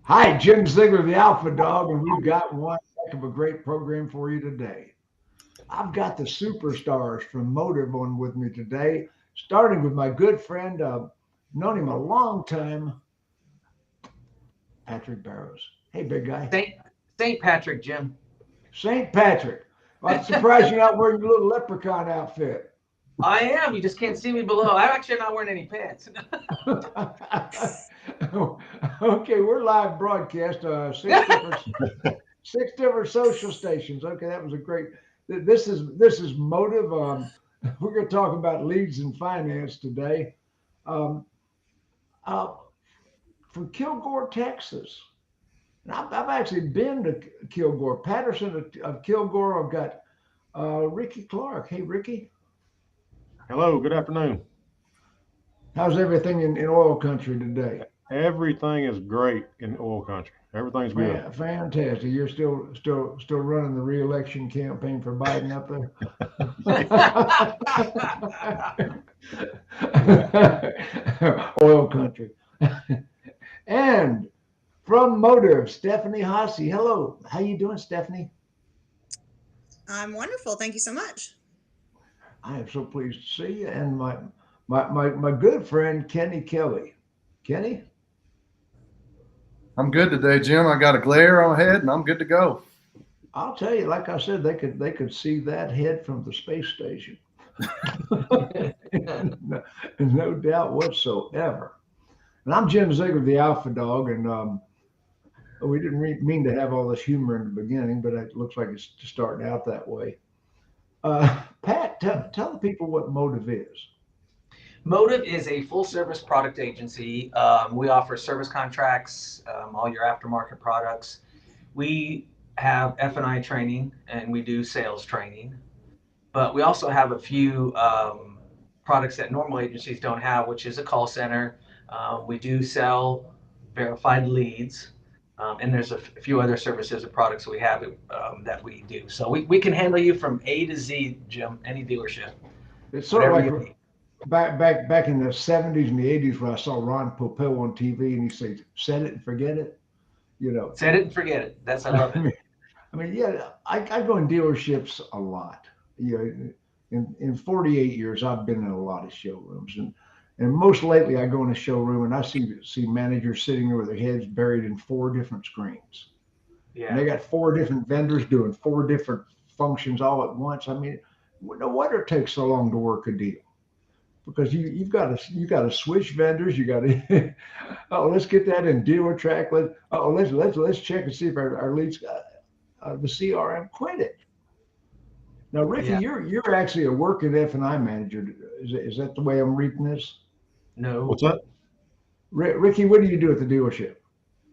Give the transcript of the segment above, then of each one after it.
Hi, Jim Ziegler, the Alpha Dog, and we've got one heck of a great program for you today. I've got the superstars from MOTiV on with me today, starting with my good friend, known him a long time, Patrick Barrows. Hey, big guy. Saint Saint Patrick, Jim. St. Patrick. Well, I'm surprised you're not wearing your little leprechaun outfit. I am. You just can't see me below. I'm actually not wearing any pants. Okay, we're live broadcast, six different social stations. Okay, that was a great. This is MOTiV. We're going to talk about leads and finance today. Um, uh, from Kilgore, Texas. And I've actually been to Kilgore, Patterson of Kilgore. I've got Rickey Clark. Hey, Rickey, Hello, good afternoon. how's everything in oil country today? Everything is great in oil country. Everything's good. Fantastic. You're still running the re-election campaign for Biden up there. Oil country. And from MOTiV, Stephanie Haase. Hello. How you doing, Stephanie? I'm wonderful. Thank you so much. I am so pleased to see you. And my good friend Kenny Kelly. Kenny? I'm good today, Jim. I got a glare on head and I'm good to go. I'll tell you, like I said, they could see that head from the space station. no, no doubt whatsoever. And I'm Jim Ziegler, the Alpha Dog, and we didn't mean to have all this humor in the beginning, but it looks like it's starting out that way. Pat, tell the people what MOTiV is. MOTiV is a full service product agency. We offer service contracts, all your aftermarket products. We have F&I training and we do sales training, but we also have a few products that normal agencies don't have, which is a call center. We do sell verified leads, and there's a few other services and products we have that we do. So we can handle you from A to Z, Jim, any dealership, It's sort of whatever you like need. back in the 70s and the 80s when I saw Ron Popeil on TV and he said, "Set it and forget it." You know, Set it and forget it. I love I it. mean, yeah, I go in dealerships a lot. You know, in 48 years, I've been in a lot of showrooms, and most lately, I go in a showroom and I see managers sitting there with their heads buried in four different screens, and Yeah. they got four different vendors doing four different functions all at once. I mean, no wonder it takes so long to work a deal because you got to switch vendors. You got to oh, let's get that in dealer track. Let's check and see if our leads got the CRM. Quit it. Now, Ricky, Yeah. you're actually a working F&I manager. Is that the way I'm reading this? No. What's that? Ricky, what do you do at the dealership?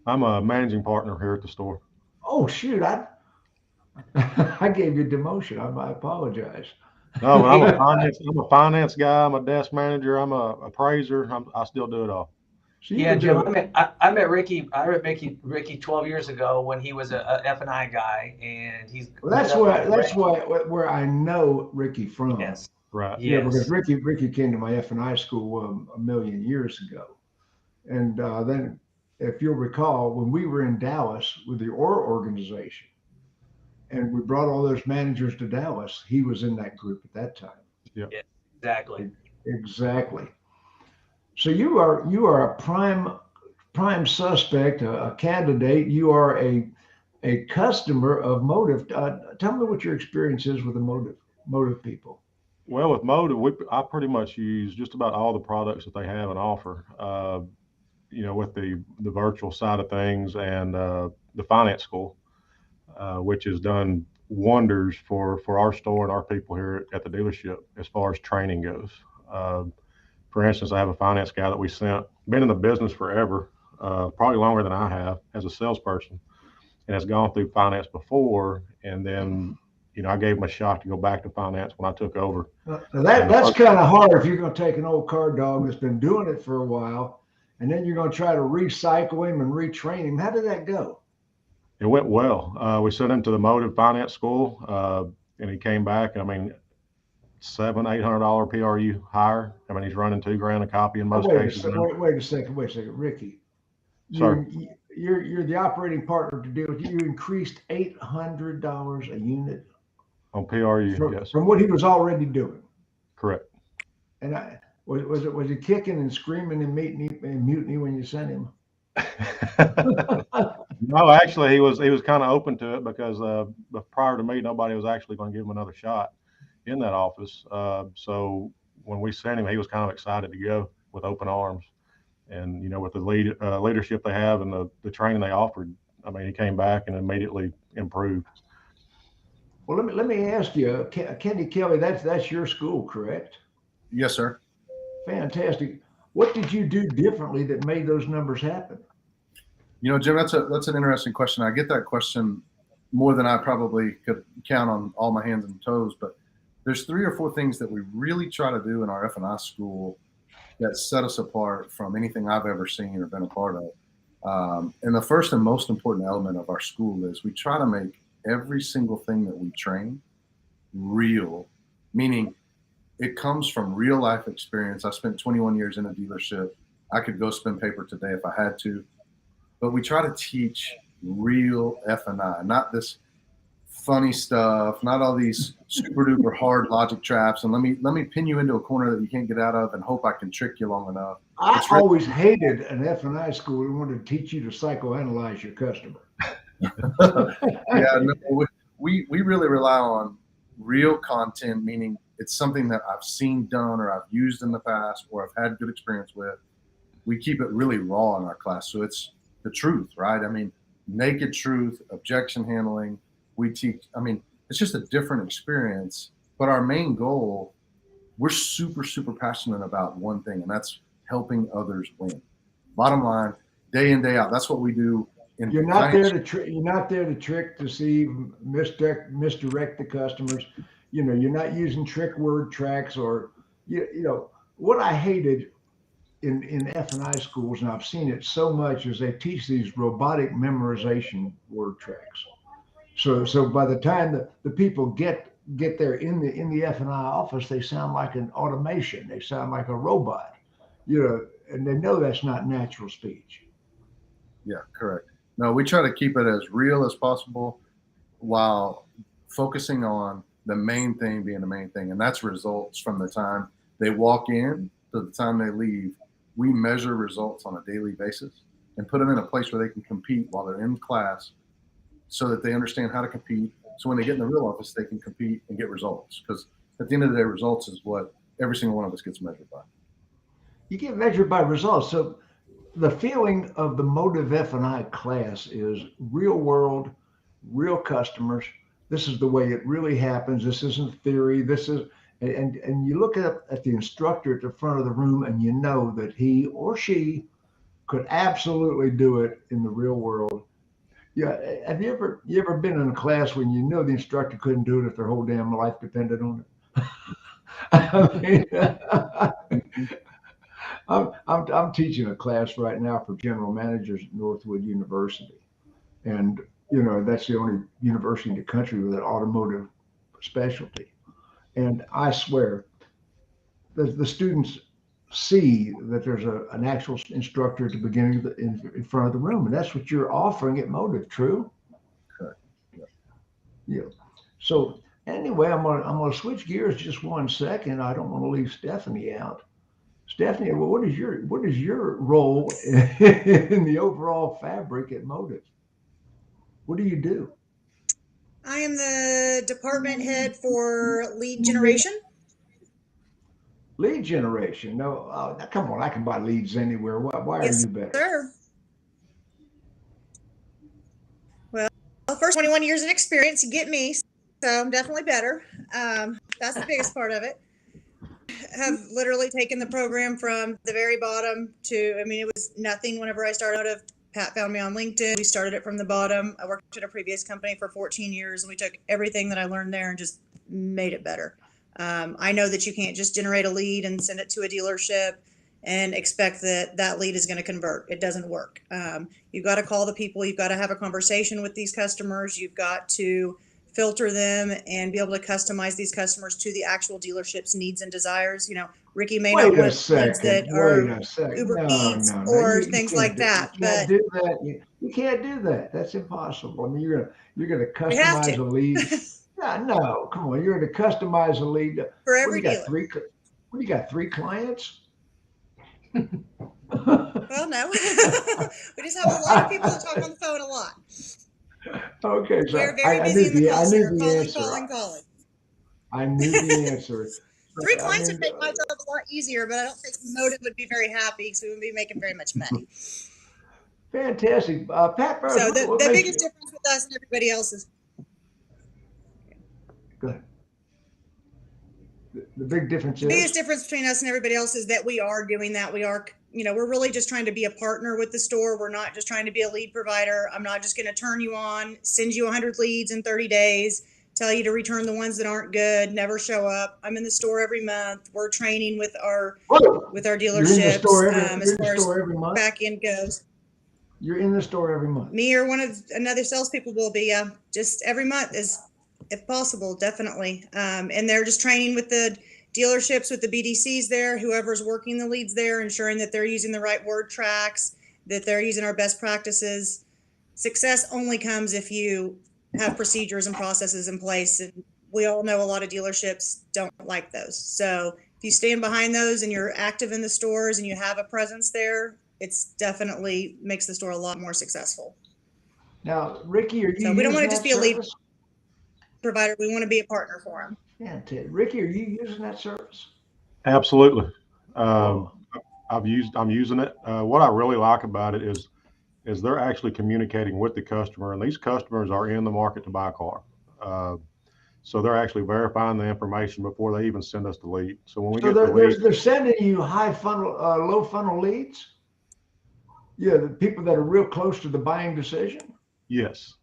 I'm a managing partner here at the store. Oh shoot, I I gave you demotion. I apologize. No, but I'm a finance guy. I'm a desk manager. I'm a appraiser. I still do it all. So you've Yeah, been Jim. doing I met Ricky. I met Ricky 12 years ago when he was a F&I guy, and he's well. ended up with That's where I know Ricky from. yes, Right. Yeah, because yes, Ricky came to my F&I school a million years ago. And then, if you'll recall, when we were in Dallas with the OR organization, and we brought all those managers to Dallas, he was in that group at that time. Yep. yeah, exactly. Exactly. So you are a prime suspect, a candidate. You are a customer of MOTiV. Tell me what your experience is with the MOTiV people. Well, with MOTiV, I pretty much use just about all the products that they have and offer. With the virtual side of things and the finance school, which has done wonders for our store and our people here at the dealership as far as training goes. Uh, for instance, I have a finance guy that we sent, been in the business forever, probably longer than I have as a salesperson, and has gone through finance before. And then, I gave him a shot to go back to finance when I took over. Now And the that's first, kind of hard if you're going to take an old car dog that's been doing it for a while, and then you're going to try to recycle him and retrain him. How did that go? it went well. We sent him to the MOTiV finance school, and he came back. I mean, $700-800 PRU higher. I mean, he's running 2 grand a copy in Oh, most cases now. wait a second, Ricky. Sir, You you're the operating partner to deal with. You increased $800 a unit On PRU, yes, from what he was already doing. correct. And was he kicking and screaming and mutiny when you sent him? No, actually, he was kind of open to it because prior to me, nobody was actually going to give him another shot in that office. So when we sent him, he was kind of excited to go with open arms. And with the leadership they have and the training they offered, I mean, he came back and immediately improved. Well, let me ask you, Kenny Kelly, that's your school, correct? Yes, sir. Fantastic. What did you do differently that made those numbers happen? Jim, that's an interesting question. I get that question more than I probably could count on all my hands and toes. But there's 3 or 4 things that we really try to do in our F&I school that set us apart from anything I've ever seen or been a part of. And the first and most important element of our school is we try to make every single thing that we train real, meaning it comes from real life experience. I spent 21 years in a dealership. I could go spin paper today if I had to, but we try to teach real F&I, not this funny stuff, not all these super duper hard logic traps. And let me pin you into a corner that you can't get out of and hope I can trick you long enough. I always hated an F&I school who wanted to teach you to psychoanalyze your customer. Yeah, no, we really rely on real content, meaning it's something that I've seen done or I've used in the past or I've had good experience with. We keep it really raw in our class. So it's the truth, right? I mean, naked truth, objection handling. We teach, I mean, it's just a different experience. But our main goal, we're super, super passionate about one thing, and that's helping others win. Bottom line, day in, day out. That's what we do. You're not there to trick. You're not there to trick, deceive, misdirect the customers. You're not using trick word tracks or what I hated in F&I schools, and I've seen it so much, is they teach these robotic memorization word tracks. So by the time the people get there in the F&I office, they sound like an automation. They sound like a robot. And they know that's not natural speech. Yeah, correct. No, we try to keep it as real as possible while focusing on the main thing being the main thing. And that's results from the time they walk in to the time they leave. We measure results on a daily basis and put them in a place where they can compete while they're in class so that they understand how to compete. So when they get in the real office, they can compete and get results. Because at the end of the day, results is what every single one of us gets measured by. You get measured by results. So the feeling of the MOTiiV F&I class is real world, real customers. This is the way it really happens. This isn't theory. This is, and you look at the instructor at the front of the room and you know that he or she could absolutely do it in the real world. Yeah. Have you ever been in a class when you know the instructor couldn't do it if their whole damn life depended on it? I mean, I'm teaching a class right now for general managers at Northwood University, and that's the only university in the country with an automotive specialty. And I swear, the students see that there's an actual instructor at the beginning of in front of the room, and that's what you're offering at MOTiiV. True? Correct. Yeah. So anyway, I'm gonna switch gears just 1 second. I don't want to leave Stephanie out. Stephanie, well, what is your role in the overall fabric at MOTiiV? What do you do? I am the department head for lead generation. Lead generation? No, come on, I can buy leads anywhere. Why Yes, are you better? sir. Well, first 21 years of experience, you get me, so I'm definitely better. That's the biggest part of it. Have literally taken the program from the very bottom to, I mean, it was nothing whenever I started out of, Pat found me on LinkedIn. We started it from the bottom. I worked at a previous company for 14 years and we took everything that I learned there and just made it better. I know that you can't just generate a lead and send it to a dealership and expect that lead is going to convert. It doesn't work. You've got to call the people. You've got to have a conversation with these customers. You've got to filter them and be able to customize these customers to the actual dealership's needs and desires. Rickey may Wait not a want leads second. that Wait are a second. Uber No, Eats no, no. or You things can't like do, that. you can't But do that. You can't do that. That's impossible. I mean, you're gonna we have customize to a lead. Yeah, no, come on. You're gonna customize a lead. for What do every you got? dealer. What do you got? 3 clients? Well, no, we just have a lot of people that talk on the phone a lot. Okay, We are so very I busy knew in the I call knew center, the calling, answer. calling. I knew the answer. 3 I clients mean, would make my job a lot easier, but I don't think MOTiiV would be very happy because we wouldn't be making very much money. fantastic. Pat Barrows, So the what makes biggest difference with us and everybody else is go ahead. The big difference the biggest is difference between us and everybody else is that we are doing that. We are, we're really just trying to be a partner with the store. We're not just trying to be a lead provider. I'm not just going to turn you on, send you 100 leads in 30 days, tell you to return the ones that aren't good, never show up. I'm in the store every month. We're training with our Whoa, dealerships you're in the store as far as every month. back end goes. You're in the store every month. Me or another salespeople will be just every month is, if possible, definitely. And they're just training with the dealerships, with the BDCs there, whoever's working the leads there, ensuring that they're using the right word tracks, that they're using our best practices. Success only comes if you have procedures and processes in place. And we all know a lot of dealerships don't like those. So if you stand behind those and you're active in the stores and you have a presence there, it's definitely makes the store a lot more successful. Now, Rickey, are you So we don't using want to that just be a lead service? provider. We want to be a partner for them. Yeah, Rickey, are you using that service? Absolutely. Oh, I'm using it. What I really like about it is they're actually communicating with the customer, and these customers are in the market to buy a car. So they're actually verifying the information before they even send us the lead. So when we so get the lead, they're sending you high funnel, low funnel leads. Yeah, the people that are real close to the buying decision. yes,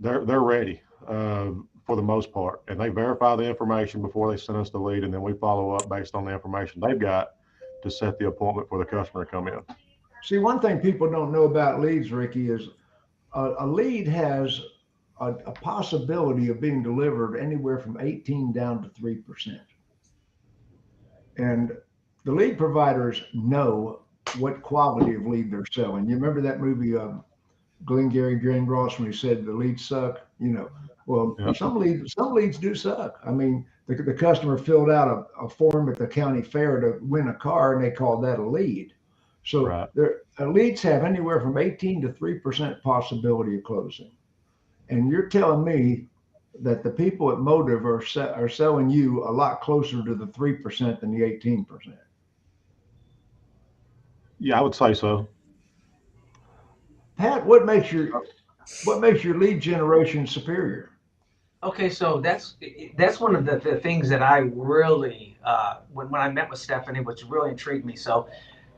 they're ready for the most part, and they verify the information before they send us the lead, and then we follow up based on the information they've got to set the appointment for the customer to come in. See, one thing people don't know about leads, Rickey, is a lead has a possibility of being delivered anywhere from 18 down to 3%. And the lead providers know what quality of lead they're selling. You remember that movie, Glengarry Glen Ross, when he said the leads suck? Well, Yep. some leads do suck. I mean, the customer filled out a form at the county fair to win a car, and they called that a lead. So Right. leads have anywhere from 18 to 3% possibility of closing. And you're telling me that the people at MOTiiV are selling you a lot closer to the 3% than the 18%. Yeah, I would say so. Pat, what makes your lead generation superior? Okay, so that's one of the things that I really when I met with Stephanie, which really intrigued me. So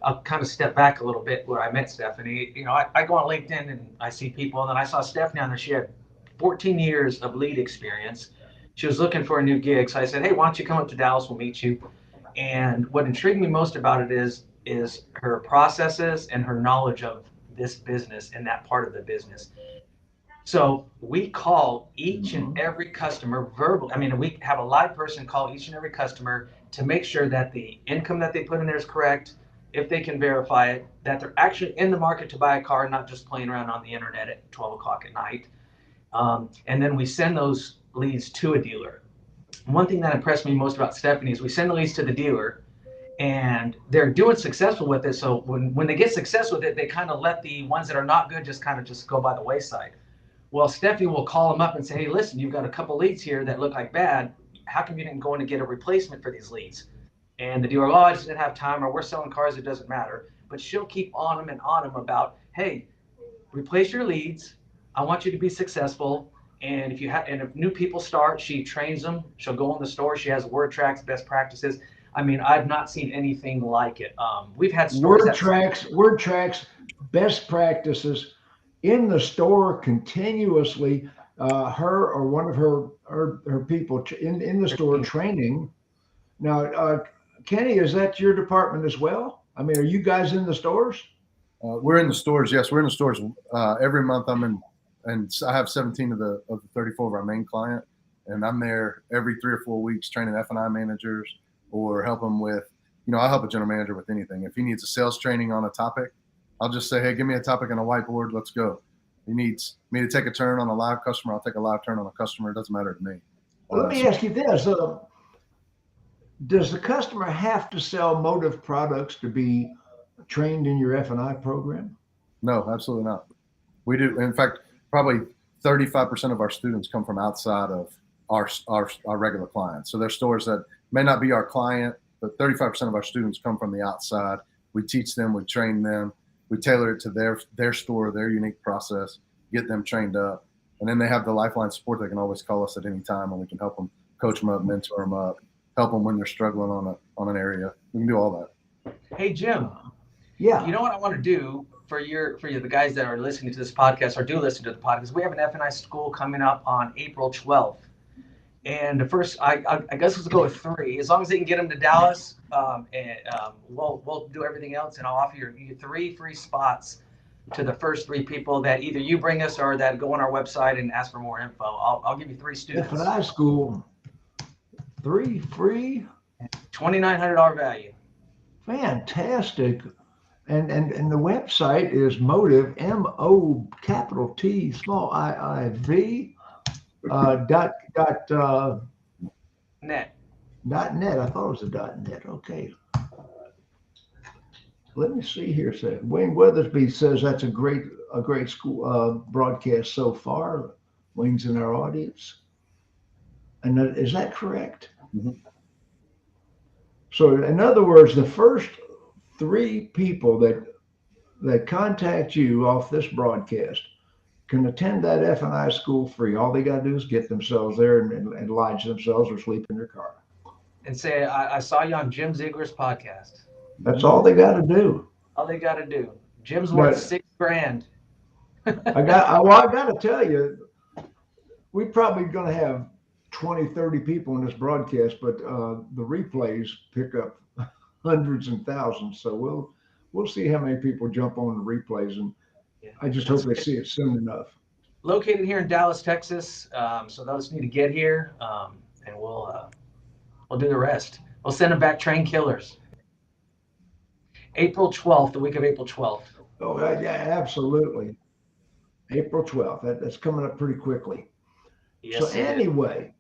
I'll kind of step back a little bit where I met Stephanie. I go on LinkedIn and I see people, and then I saw Stephanie on there. She had 14 years of lead experience. She was looking for a new gig, so I said, "Hey, why don't you come up to Dallas? We'll meet you." And what intrigued me most about it is her processes and her knowledge of this business and that part of the business. So we call each and every customer verbal. I mean, we have a live person call each and every customer to make sure that the income that they put in there is correct. If they can verify it, that they're actually in the market to buy a car, not just playing around on the internet at 12 o'clock at night. And then we send those leads to a dealer. One thing that impressed me most about Stephanie is we send the leads to the dealer, and they're doing successful with it. So when they get success with it, they kind of let the ones that are not good just go by the wayside. Well, Stephanie will call them up and say, "Hey, listen, you've got a couple leads here that look like bad. How come you didn't go in and get a replacement for these leads?" And the dealer, "Oh, I just didn't have time," or "We're selling cars, it doesn't matter." But she'll keep on them and on them about, "Hey, replace your leads. I want you to be successful." And if new people start, she trains them. She'll go in the store. She has word tracks, best practices. I mean, I've not seen anything like it. We've had stores word tracks, best practices in the store continuously. Her or one of her people in the store training. Now, Kenny, is that your department as well? I mean, are you guys in the stores? We're in the stores. Yes, we're in the stores every month. I'm in, and I have 17 of the 34 of our main client, and I'm there every 3 or 4 weeks training F&I managers, or help them with, I'll help a general manager with anything. If he needs a sales training on a topic, I'll just say, hey, give me a topic on a whiteboard. Let's go. He needs me to take a turn on a live customer. I'll take a live turn on a customer. It doesn't matter to me. Well, let me ask you this. Does the customer have to sell MOTiV products to be trained in your F&I program? No, absolutely not. We do. In fact, probably 35% of our students come from outside of our regular clients. So they're stores that may not be our client, but 35% of our students come from the outside. We teach them, we train them, we tailor it to their store, their unique process, get them trained up. And then they have the lifeline support. They can always call us at any time, and we can help them, coach them up, mentor them up, help them when they're struggling on an area. We can do all that. Hey, Jim. Yeah. You know what I want to do for you, the guys that are listening to this podcast or do listen to the podcast? We have an F&I school coming up on April 12th. And the first, I guess let's go with 3. As long as they can get them to Dallas, we'll do everything else. And I'll offer you 3 free spots to the first 3 people that either you bring us or that go on our website and ask for more info. I'll give you 3 students. F&I school, 3 free, $2,900 value. Fantastic. And the website is MOTiV, MOTiiV Net. .net. I thought it was a .net. Okay. Let me see here. Wayne Weathersby says that's a great school broadcast so far. Wayne's in our audience. And is that correct? Mm-hmm. So in other words, the first 3 people that contact you off this broadcast can attend that F&I school free. All they got to do is get themselves there and lodge themselves or sleep in their car. And say, I saw you on Jim Ziegler's podcast. That's all they got to do. All they got to do. Jim's worth $6,000. I got to tell you, we're probably going to have 20, 30 people in this broadcast, but the replays pick up hundreds and thousands. So we'll see how many people jump on the replays, and I just hope they see it soon enough. Located here in Dallas, Texas, so they'll just need to get here, and we'll do the rest. We'll send them back trained killers. April 12th, the week of April 12th. Oh, yeah, absolutely. April 12th. That's coming up pretty quickly. Yes, so anyway,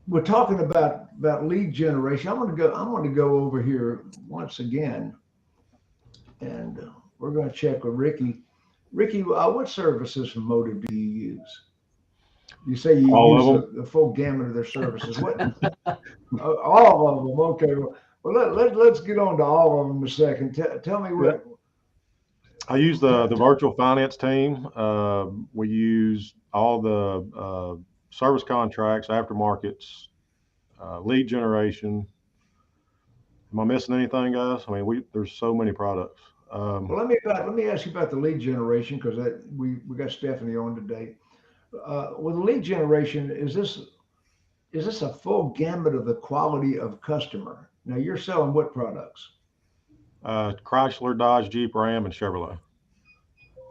we're talking about lead generation. I'm going to go over here once again, and we're going to check with Rickey. Rickey, what services from MOTiV do you use? You say you use the full gamut of their services. What? All of them. Okay. Well, let's get on to all of them in a second. Tell me what. I use the virtual finance team. We use all the service contracts, aftermarkets, lead generation. Am I missing anything, guys? I mean, there's so many products. Well, let me ask you about the lead generation, because we got Stephanie on today. With lead generation, is this a full gamut of the quality of customer? Now, you're selling what products? Chrysler, Dodge, Jeep, Ram, and Chevrolet.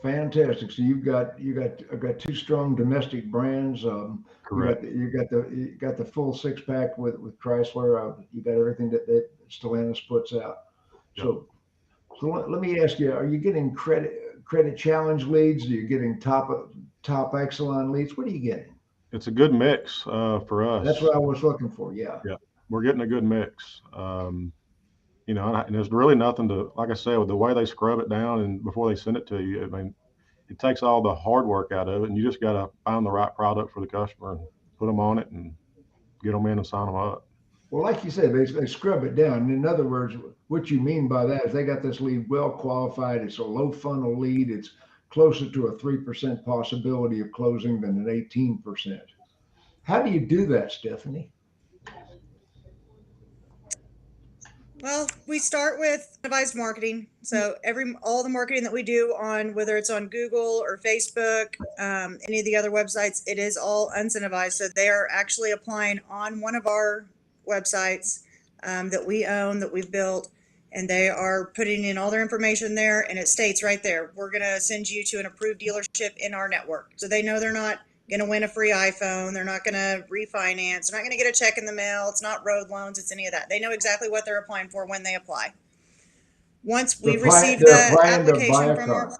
Fantastic. So you got 2 strong domestic brands. Correct. You got the full 6-pack with Chrysler. You got everything that Stellantis puts out. Yep. So let me ask you: are you getting credit challenge leads? Are you getting top Exelon leads? What are you getting? It's a good mix for us. That's what I was looking for. Yeah. Yeah, we're getting a good mix. And there's really nothing to, like I said, with the way they scrub it down and before they send it to you. I mean, it takes all the hard work out of it, and you just got to find the right product for the customer and put them on it and get them in and sign them up. Well, like you said, they scrub it down. In other words, what you mean by that is they got this lead well qualified. It's a low funnel lead. It's closer to a 3% possibility of closing than an 18%. How do you do that, Stephanie? Well, we start with device marketing. So all the marketing that we do on, whether it's on Google or Facebook, any of the other websites, it is all incentivized. So they are actually applying on one of our websites that we own, that we've built, and they are putting in all their information there, and it states right there, we're going to send you to an approved dealership in our network. So they know they're not going to win a free iPhone. They're not going to refinance. They're not going to get a check in the mail. It's not road loans. It's any of that. They know exactly what they're applying for when they apply. Once we receive the application from our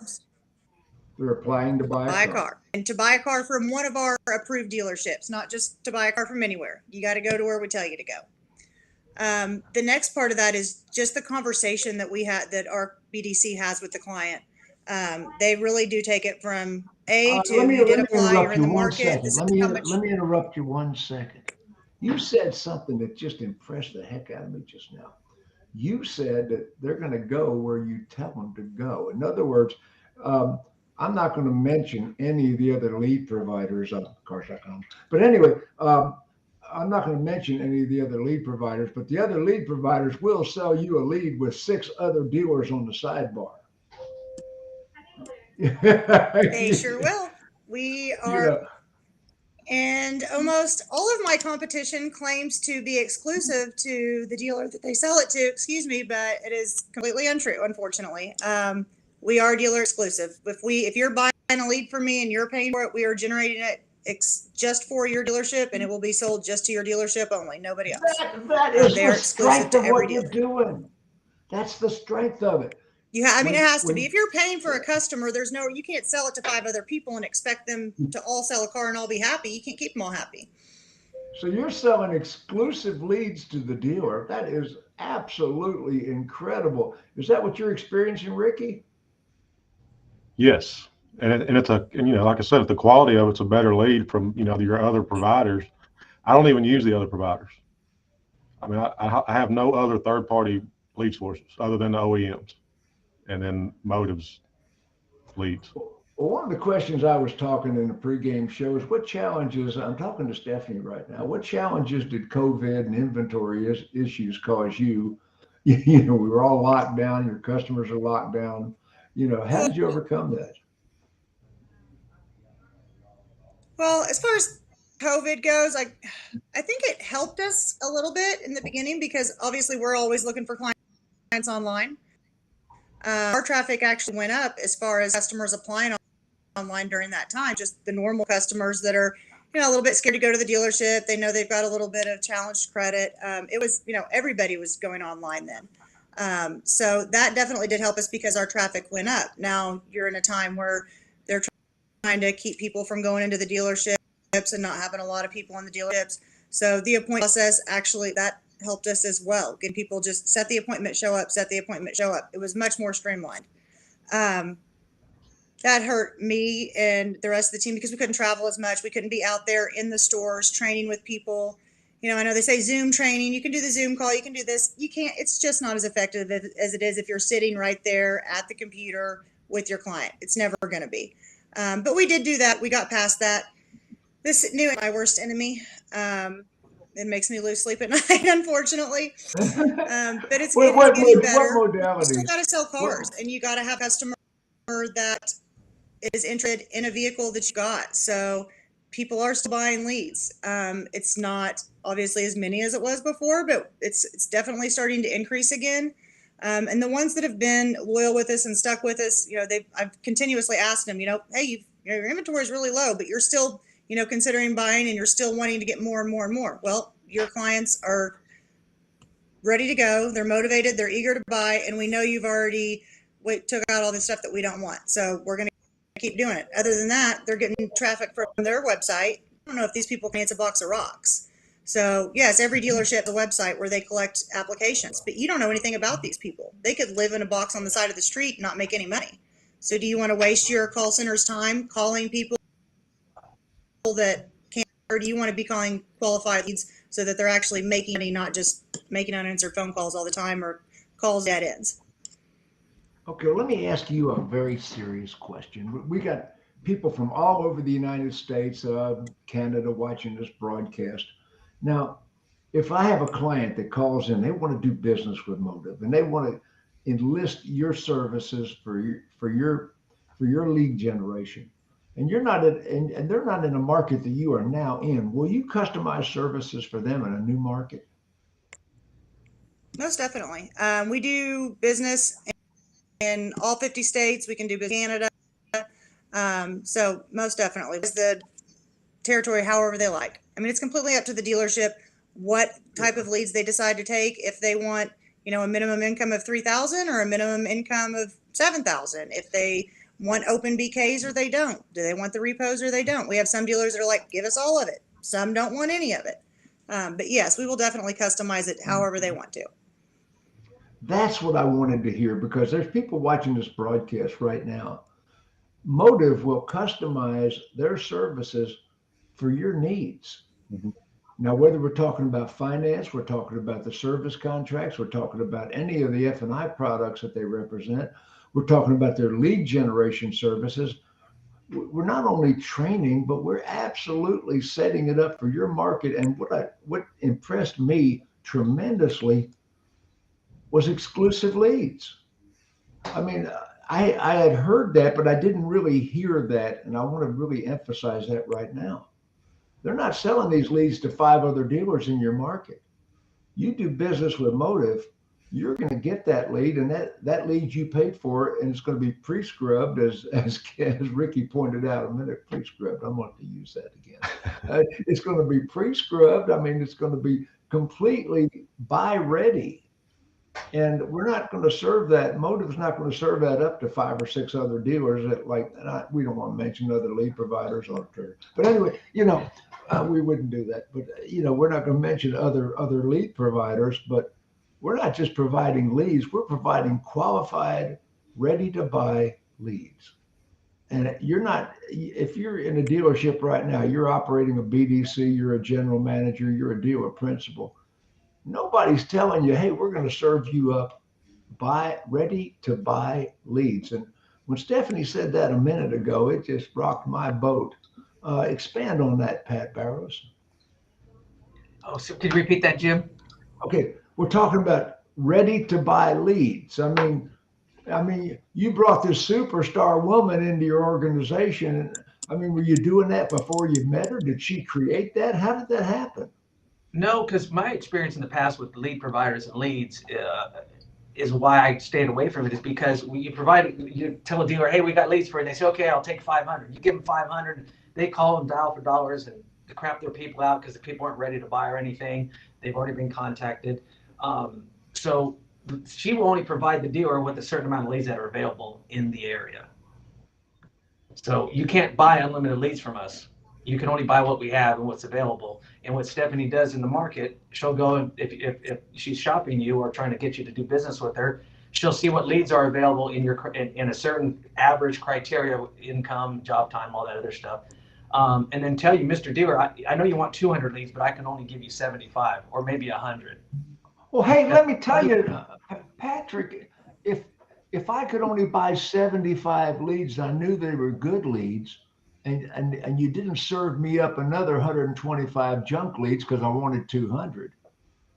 they're applying to buy a car. And to buy a car from one of our approved dealerships, not just to buy a car from anywhere. You got to go to where we tell you to go. The next part of that is just the conversation that we had, that our BDC has with the client. They really do take it from A to you did apply, you're in the market. Let me interrupt you 1 second. You said something that just impressed the heck out of me just now. You said that they're going to go where you tell them to go. In other words, I'm not going to mention any of the other lead providers on cars.com. But anyway, I'm not going to mention any of the other lead providers, but the other lead providers will sell you a lead with 6 other dealers on the sidebar. They sure will. We are, and almost all of my competition claims to be exclusive to the dealer that they sell it to, but it is completely untrue, unfortunately. We are dealer exclusive. If you're buying a lead from me and you're paying for it, we are generating it just for your dealership, and it will be sold just to your dealership only, nobody else. That is the strength of what you're doing. That's the strength of it. It has to be. If you're paying for a customer, you can't sell it to 5 other people and expect them to all sell a car and all be happy. You can't keep them all happy. So you're selling exclusive leads to the dealer. That is absolutely incredible. Is that what you're experiencing, Rickey? Yes. And it's like I said, if the quality of it's a better lead from, your other providers, I don't even use the other providers. I mean, I have no other third-party lead sources other than the OEMs and then MOTiV's leads. Well, one of the questions I was talking in the pregame show is what challenges, I'm talking to Stephanie right now, what challenges did COVID and inventory issues cause you? We were all locked down, your customers are locked down. How did you overcome that? Well, as far as COVID goes, I think it helped us a little bit in the beginning because obviously we're always looking for clients online. Our traffic actually went up as far as customers applying online during that time, just the normal customers that are, a little bit scared to go to the dealership. They know they've got a little bit of challenged credit. It was, everybody was going online then. So that definitely did help us because our traffic went up. Now you're in a time where they're trying to keep people from going into the dealerships and not having a lot of people in the dealerships. So the appointment process, actually, that helped us as well. Getting people just set the appointment, show up, set the appointment, show up. It was much more streamlined. That hurt me and the rest of the team because we couldn't travel as much. We couldn't be out there in the stores training with people. I know they say Zoom training. You can do the Zoom call. You can do this. You can't. It's just not as effective as it is if you're sitting right there at the computer with your client. It's never going to be. But we did do that. We got past that. This new my worst enemy. It makes me lose sleep at night, unfortunately. But it's getting better. What modality? You still got to sell cars, and you got to have a customer that is interested in a vehicle that you got. So people are still buying leads. It's not obviously as many as it was before, but it's definitely starting to increase again. And the ones that have been loyal with us and stuck with us, I've continuously asked them, hey, your inventory is really low, but you're still, considering buying and you're still wanting to get more and more and more. Well, your clients are ready to go. They're motivated. They're eager to buy. And we know you've already took out all the stuff that we don't want. So we're going to keep doing it. Other than that, they're getting traffic from their website. I don't know if these people can. It's a box of rocks. So yes, every dealership has a website where they collect applications, but you don't know anything about these people. They could live in a box on the side of the street and not make any money. So do you want to waste your call center's time calling people that can't, or do you want to be calling qualified leads so that they're actually making money, not just making unanswered phone calls all the time or calls dead ends? Okay, well, let me ask you a very serious question. We got people from all over the United States, Canada watching this broadcast. Now, if I have a client that calls in, they want to do business with MOTiV and they want to enlist your services for your lead generation, and you're not and they're not in a market that you are now in, will you customize services for them in a new market? Most definitely. We do business in all 50 states. We can do business in Canada. So most definitely. The territory however they like. I mean, it's completely up to the dealership what type of leads they decide to take. If they want, a minimum income of 3,000 or a minimum income of 7,000. If they want open BKs or they don't. Do they want the repos or they don't? We have some dealers that are like, give us all of it. Some don't want any of it. But yes, we will definitely customize it however they want to. That's what I wanted to hear, because there's people watching this broadcast right now. MOTiiV will customize their services for your needs. Mm-hmm. Now, whether we're talking about finance, we're talking about the service contracts, we're talking about any of the F&I products that they represent, we're talking about their lead generation services. We're not only training, but we're absolutely setting it up for your market. And what impressed me tremendously was exclusive leads. I mean, I had heard that, but I didn't really hear that. And I want to really emphasize that right now. They're not selling these leads to 5 other dealers in your market. You do business with MOTiiV, you're going to get that lead, and that lead you paid for, and it's going to be pre-scrubbed, as Rickey pointed out a minute, pre-scrubbed. I'm going to use that again. It's going to be pre-scrubbed. I mean, it's going to be completely buy ready. And we're not going to serve that. MOTiiV's not going to serve that up to 5 or 6 other dealers that we don't want to mention other lead providers on Twitter. But anyway, we wouldn't do that. But, we're not going to mention other lead providers, but we're not just providing leads. We're providing qualified, ready to buy leads. And if you're in a dealership right now, you're operating a BDC, you're a general manager, you're a dealer principal. Nobody's telling you, hey, we're going to serve you up ready to buy leads. And when Stephanie said that a minute ago, it just rocked my boat. Expand on that, Pat Barrows. Oh, so could you repeat that, Jim? Okay, we're talking about ready to buy leads. I mean, you brought this superstar woman into your organization. I mean, were you doing that before you met her? Did she create that? How did that happen? No, because my experience in the past with lead providers and leads is why I stayed away from it. Is because you tell a dealer, hey, we got leads for it. And they say, okay, I'll take 500. You give them 500. They call and dial for dollars and crap their people out because the people aren't ready to buy or anything. They've already been contacted. So she will only provide the dealer with a certain amount of leads that are available in the area. So you can't buy unlimited leads from us. You can only buy what we have and what's available. And what Stephanie does in the market, she'll go, if she's shopping you or trying to get you to do business with her, she'll see what leads are available in a certain average criteria, income, job time, all that other stuff. And then tell you, Mr. Dealer, I know you want 200 leads, but I can only give you 75 or maybe 100. Well, hey, let me tell you, Patrick, if I could only buy 75 leads, I knew they were good leads, and you didn't serve me up another 125 junk leads because I wanted 200.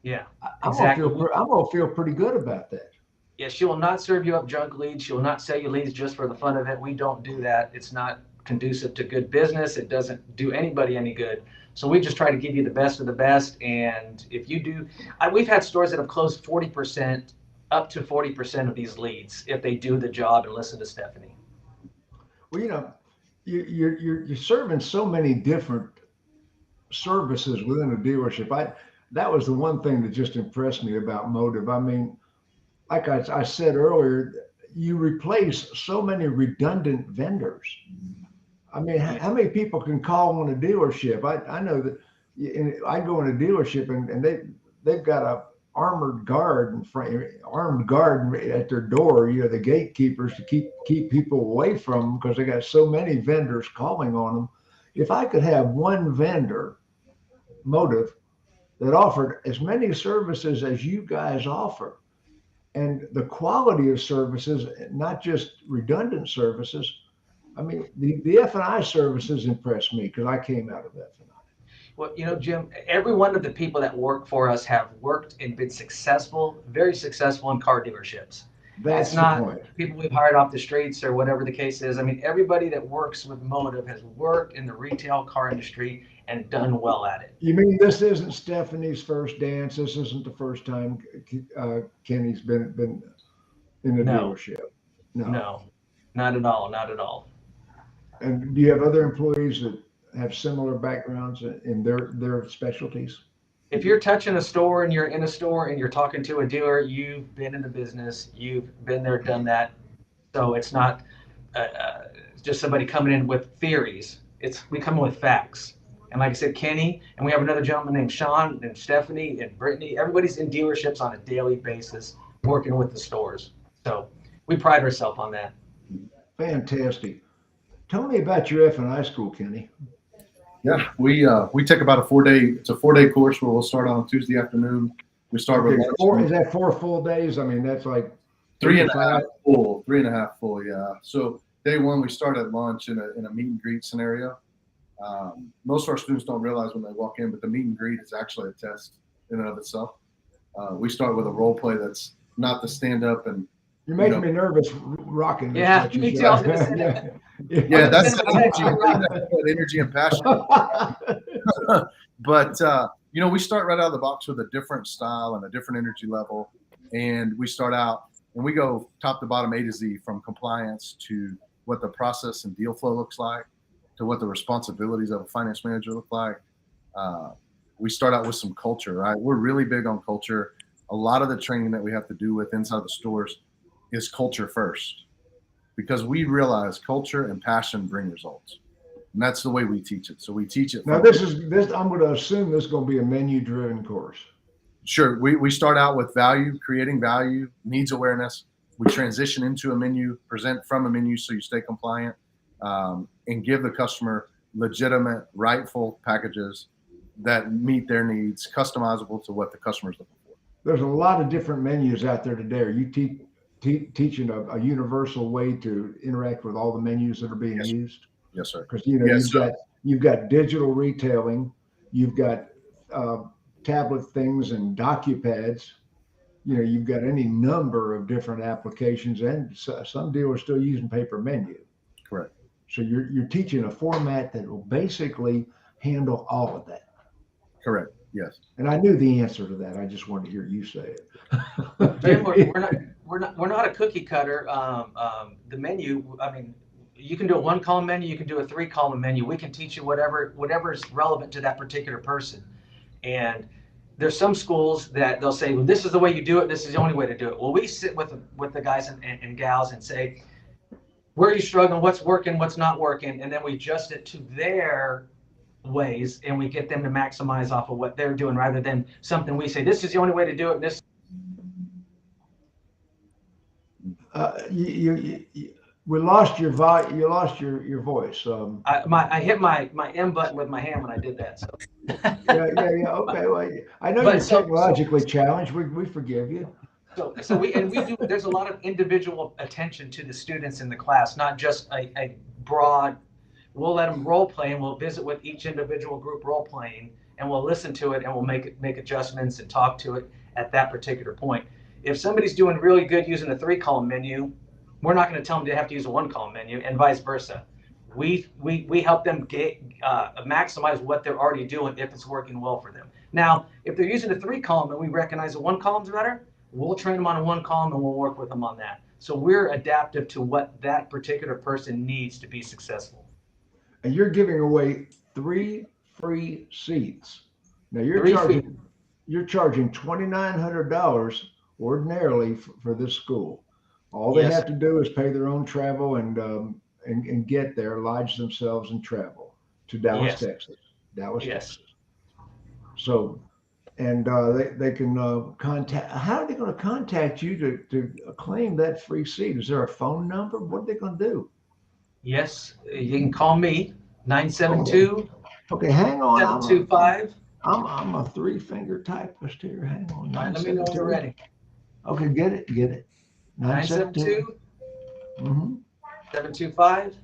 Yeah, exactly. I'm gonna feel pretty good about that. Yeah, she will not serve you up junk leads. She will not sell you leads just for the fun of it. We don't do that. It's not conducive to good business. It doesn't do anybody any good. So we just try to give you the best of the best. And if you do, we've had stores that have closed 40%, up to 40% of these leads if they do the job and listen to Stephanie. Well, you're serving so many different services within a dealership. That was the one thing that just impressed me about MOTiiV. I mean, like I said earlier, you replace so many redundant vendors. I mean, how many people can call on a dealership? I know that I go in a dealership and they've got a armed guard at their door, the gatekeepers to keep people away from them because they got so many vendors calling on them. If I could have one vendor, MOTiiV, that offered as many services as you guys offer, and the quality of services, not just redundant services. I mean, the F&I services impressed me because I came out of F&I. Well, Jim, every one of the people that work for us have worked and been successful, very successful in car dealerships. That's the point. People we've hired off the streets or whatever the case is. I mean, everybody that works with MOTiiV has worked in the retail car industry and done well at it. You mean this isn't Stephanie's first dance? This isn't the first time Kenny's been in a dealership? No, not at all. Not at all. And do you have other employees that have similar backgrounds in their specialties? If you're touching a store and you're in a store and you're talking to a dealer, you've been in the business, you've been there, done that. So it's not just somebody coming in with theories. We come in with facts. And like I said, Kenny, and we have another gentleman named Sean and Stephanie and Brittany. Everybody's in dealerships on a daily basis working with the stores. So we pride ourselves on that. Fantastic. Tell me about your F&I school, Kenny. Yeah, we take about a 4-day. It's a 4-day course where we'll start on Tuesday afternoon. We start with Is that 4 full days? I mean, that's like 3.5 full. 3.5 full. Yeah. So day one, we start at lunch in a meet and greet scenario. Most of our students don't realize when they walk in, but the meet and greet is actually a test in and of itself. We start with a role play that's not the stand up and. You're making me nervous rocking this. Yeah, me too. I was gonna say that. Yeah, that's that energy and passion. But we start right out of the box with a different style and a different energy level, and we start out and we go top to bottom, A to Z, from compliance to what the process and deal flow looks like, to what the responsibilities of a finance manager look like. We start out with some culture, right? We're really big on culture. A lot of the training that we have to do with inside the stores is culture first, because we realize culture and passion bring results, and that's the way we teach it. So we teach it. Now this. I'm going to assume this is going to be a menu-driven course. Sure. We start out with value, creating value, needs awareness. We transition into a menu, present from a menu so you stay compliant, and give the customer legitimate, rightful packages that meet their needs, customizable to what the customer's looking for. There's a lot of different menus out there today. Are you teaching a universal way to interact with all the menus that are being used? Yes, sir. Because you've got digital retailing, you've got tablet things and DocuPads. You've got any number of different applications, and some dealers still using paper menu. Correct. So you're teaching a format that will basically handle all of that. Correct. Yes. And I knew the answer to that. I just wanted to hear you say it. Jim, we're not a cookie cutter. The menu, I mean, you can do a 1-column menu, you can do a 3-column menu. We can teach you whatever is relevant to that particular person. And there's some schools that they'll say, well, this is the way you do it. This is the only way to do it. Well, we sit with the guys and gals and say, where are you struggling? What's working? What's not working? And then we adjust it to their ways, and we get them to maximize off of what they're doing, rather than something we say, this is the only way to do it. This. We lost your you lost your voice. I hit my M button with my hand when I did that. So. Yeah. Okay. Well, I know you're technologically challenged. We forgive you. So we do. There's a lot of individual attention to the students in the class, not just a broad. We'll let them role play, and we'll visit with each individual group role playing, and we'll listen to it, and we'll make adjustments and talk to it at that particular point. If somebody's doing really good using a 3-column menu, we're not going to tell them they have to use a 1-column menu, and vice versa. We help them maximize what they're already doing if it's working well for them. Now, if they're using a 3-column and we recognize a 1-column's better, we'll train them on a 1-column and we'll work with them on that. So we're adaptive to what that particular person needs to be successful. And you're giving away 3 free seats. Now you're charging $2,900 ordinarily for this school. All they have to do is pay their own travel and get there, lodge themselves, and travel to Dallas, Texas. Texas. So, and they can contact. How are they going to contact you to claim that free seat? Is there a phone number? What are they going to do? Yes, you can call me 972. Okay, hang on. 725. I'm a 3-finger typist here. Hang on. All right, let me know when you're ready. Okay, get it. 972. 725.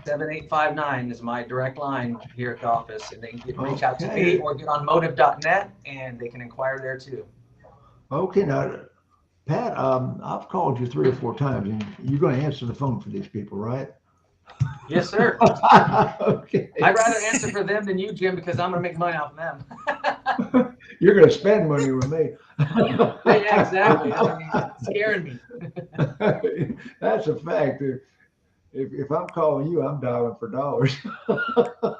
7859 is my direct line here at the office, and they can reach out to me or get on MOTiiV.net, and they can inquire there too. Okay, now, Pat, I've called you 3 or 4 times, and you're going to answer the phone for these people, right? Yes, sir. Okay. I'd rather answer for them than you, Jim, because I'm going to make money off them. You're going to spend money with me. Yeah, exactly. I mean, it's scaring me. That's a fact. if I'm calling you, I'm dialing for dollars.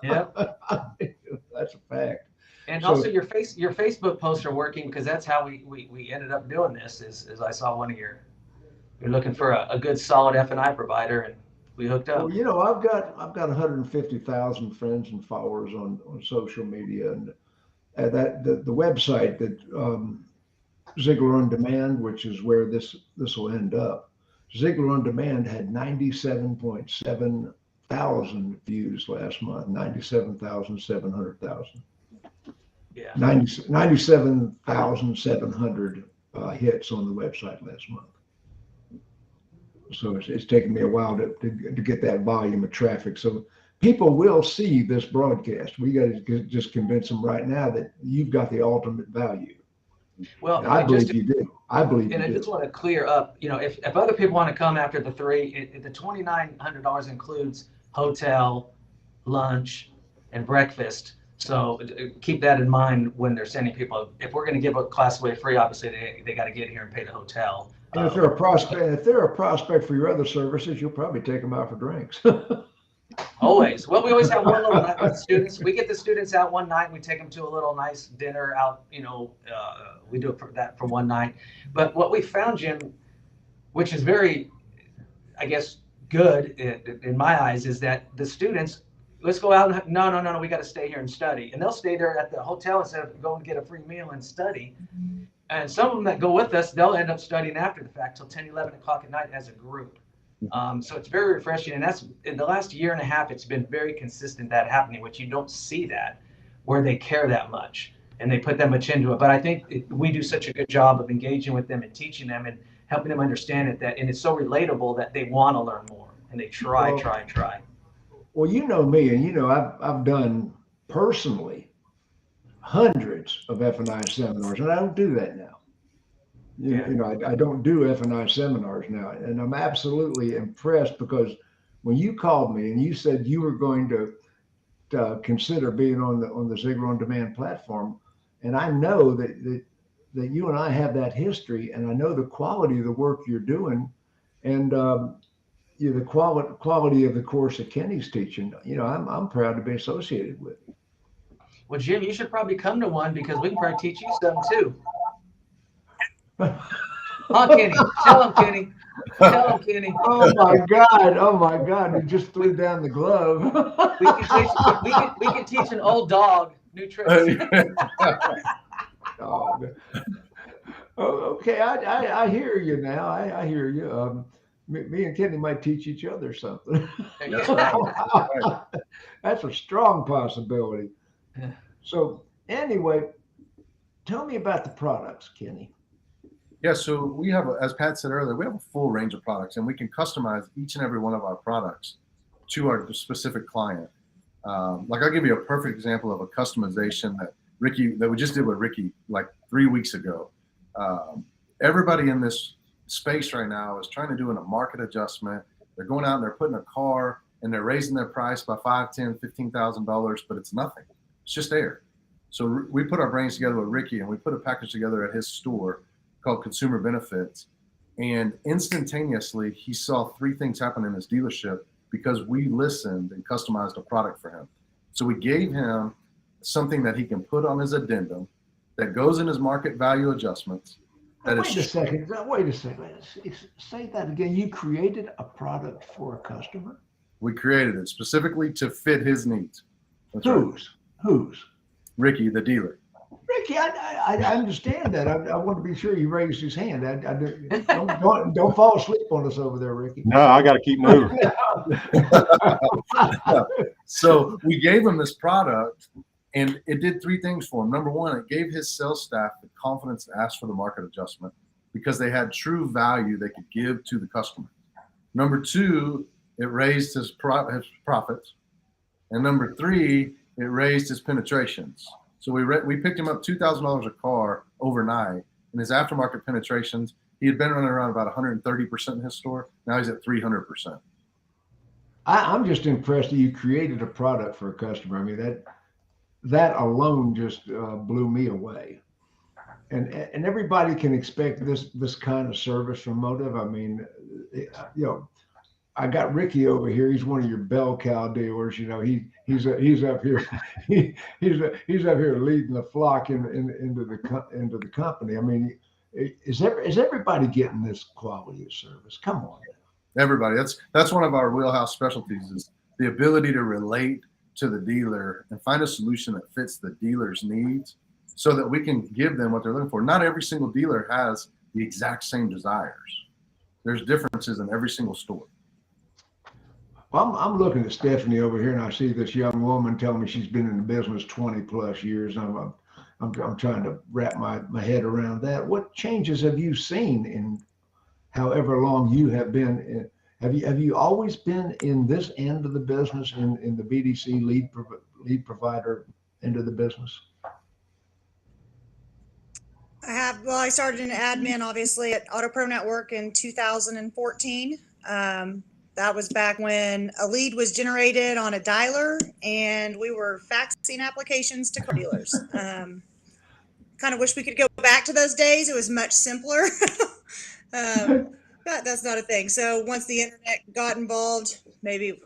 Yep. That's a fact. And So- also your Facebook posts are working because that's how we ended up doing this is I saw one of you're looking for a good solid F&I provider and we hooked up. Well, you know, I've got 150,000 friends and followers on social media, and that the website that Ziegler on Demand, which is where this will end up. Ziegler on Demand had 97.7 thousand views last month, 97,700,000. Yeah. 97,700 hits on the website last month. So it's taken me a while to get that volume of traffic. So people will see this broadcast. We got to just convince them right now that you've got the ultimate value. Well, And I believe you do. I believe and you I do. just want to clear up, you know, if other people want to come after the three, the $2,900 includes hotel, lunch, and breakfast. So keep that in mind when they're sending people. If we're going to give a class away free, obviously they got to get here and pay the hotel. And if they're a prospect for your other services, you'll probably take them out for drinks. Always. Well, we always have one little night with the students. We get the students out one night. We take them to a little nice dinner out. You know, we do that for one night. But what we found, Jim, which is very, I guess, good in my eyes, is that the students, let's go out and no, we got to stay here and study. And they'll stay there at the hotel instead of going to get a free meal and study. And some of them that go with us, they'll end up studying after the fact till 10, 11 o'clock at night as a group. So it's very refreshing. And that's in the last year and a half, it's been very consistent that happening, which you don't see that where they care that much and they put that much into it. But I think we do such a good job of engaging with them and teaching them and helping them understand it and it's so relatable that they want to learn more and they try. Well, you know me, and you know I've done personally hundreds of F&I seminars, and I don't do that now. You know, I don't do F&I seminars now, and I'm absolutely impressed because when you called me and you said you were going to consider being on the Ziegler on Demand platform, and I know that you and I have that history, and I know the quality of the work you're doing, and the quality of the course that Kenny's teaching. You know, I'm proud to be associated with. Well, Jim, you should probably come to one because we can probably teach you something too. Huh, Kenny? Tell him, Kenny. Tell him, Kenny. Oh my God! You just threw down the glove. We can teach an old dog new tricks. Oh, okay. I hear you now. I hear you. Me and Kenny might teach each other something. That's right. That's a strong possibility. So anyway, tell me about the products, Kenny. Yeah, so we have, as Pat said earlier, we have a full range of products, and we can customize each and every one of our products to our specific client. Like I'll give you a perfect example of a customization that we just did with Rickey like 3 weeks ago. Everybody in this space right now is trying to do a market adjustment. They're going out and they're putting a car and they're raising their price by $5,000, $10,000, $15,000, but it's nothing. It's just air. So we put our brains together with Rickey and we put a package together at his store called Consumer Benefits. And instantaneously, he saw 3 things happen in his dealership because we listened and customized a product for him. So we gave him something that he can put on his addendum that goes in his market value adjustments. Wait a second. Say that again. You created a product for a customer? We created it specifically to fit his needs. That's Whose? Rickey, the dealer. Rickey, I understand that. I want to be sure he raised his hand. Don't fall asleep on us over there, Rickey. No, I got to keep moving. So we gave him this product, and it did 3 things for him. Number one, it gave his sales staff the confidence to ask for the market adjustment because they had true value they could give to the customer. Number 2, it raised his profits. And number 3, it raised his penetrations. So we picked him up $2,000 a car overnight. And his aftermarket penetrations, he had been running around about 130% in his store. Now he's at 300%. I'm just impressed that you created a product for a customer. I mean, that alone just blew me away. And everybody can expect this kind of service from MOTiiV. I mean, you know, I got Rickey over here. He's one of your bell cow dealers. You know, he's up here. He's up here leading the flock into the company. I mean, is everybody getting this quality of service? Come on now. Everybody. That's one of our wheelhouse specialties, is the ability to relate to the dealer and find a solution that fits the dealer's needs, so that we can give them what they're looking for. Not every single dealer has the exact same desires. There's differences in every single store. Well, I'm looking at Stephanie over here, and I see this young woman telling me she's been in the business 20 plus years. I'm trying to wrap my head around that. What changes have you seen in however long you have been? Have you always been in this end of the business, in the BDC lead provider end of the business? I have. Well, I started in admin, obviously, at Auto Pro Network in 2014. That was back when a lead was generated on a dialer, and we were faxing applications to car dealers. Kind of wish we could go back to those days. It was much simpler. But that's not a thing. So once the internet got involved, maybe